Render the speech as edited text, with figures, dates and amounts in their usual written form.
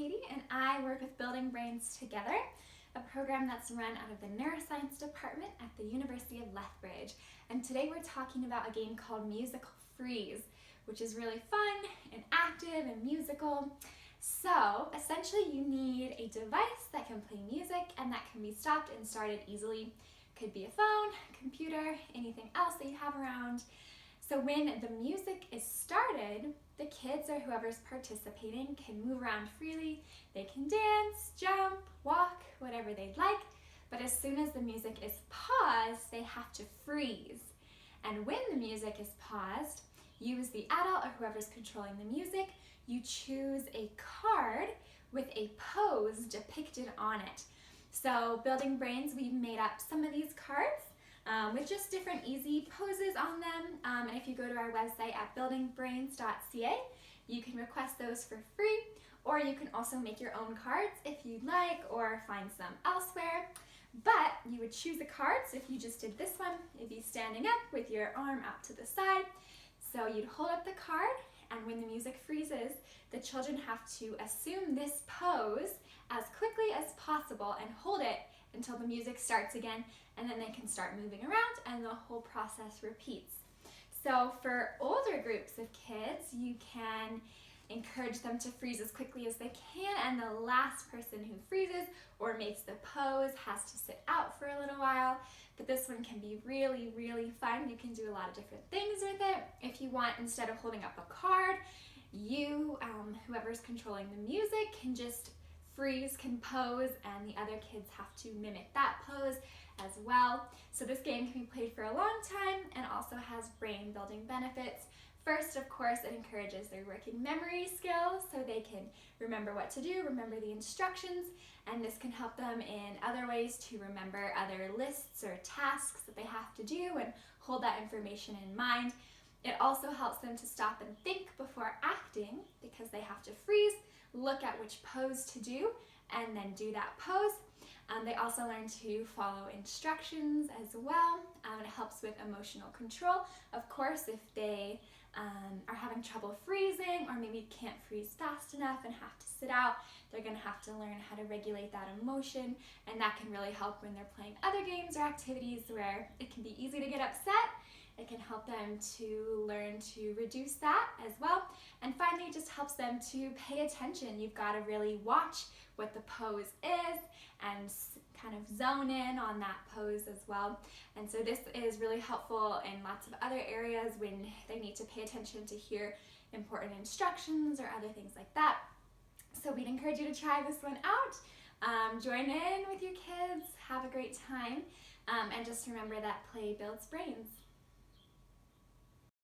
Katie, and I work with Building Brains Together, a program that's run out of the Neuroscience Department at the University of Lethbridge. And today we're talking about a game called Musical Freeze, which is really fun and active and musical. So essentially you need a device that can play music and that can be stopped and started easily. Could be a phone, computer, anything else that you have around. So when the music is started, the kids or whoever's participating can move around freely. They can dance, jump, walk, whatever they'd like. But as soon as the music is paused, they have to freeze. And when the music is paused, you as the adult or whoever's controlling the music, you choose a card with a pose depicted on it. So Building Brains, we've made up some of these cards with just different easy poses on them. And if you go to our website at buildingbrains.ca, you can request those for free, or you can also make your own cards if you'd like, or find some elsewhere. But you would choose a card, so if you just did this one, it'd be standing up with your arm out to the side. So you'd hold up the card, and when the music freezes, the children have to assume this pose as quickly as possible and hold it until the music starts again, and then they can start moving around and the whole process repeats. So for older groups of kids, you can encourage them to freeze as quickly as they can, and the last person who freezes or makes the pose has to sit out for a little while. But this one can be really, really fun. You can do a lot of different things with it. If you want, instead of holding up a card, you, whoever's controlling the music, can just freeze, can pose, and the other kids have to mimic that pose as well. So this game can be played for a long time and also has brain building benefits. First, of course, it encourages their working memory skills so they can remember what to do, remember the instructions, and this can help them in other ways to remember other lists or tasks that they have to do and hold that information in mind. It also helps them to stop and think before acting because they have to freeze, look at which pose to do, and then do that pose. They also learn to follow instructions as well. It helps with emotional control. Of course, if they are having trouble freezing or maybe can't freeze fast enough and have to sit out, they're going to have to learn how to regulate that emotion, and that can really help when they're playing other games or activities where it can be easy to get upset. It can help them to learn to reduce that as well. And finally, it just helps them to pay attention. You've got to really watch what the pose is and kind of zone in on that pose as well. And so this is really helpful in lots of other areas when they need to pay attention to hear important instructions or other things like that. So we'd encourage you to try this one out. Join in with your kids, have a great time, and just remember that play builds brains.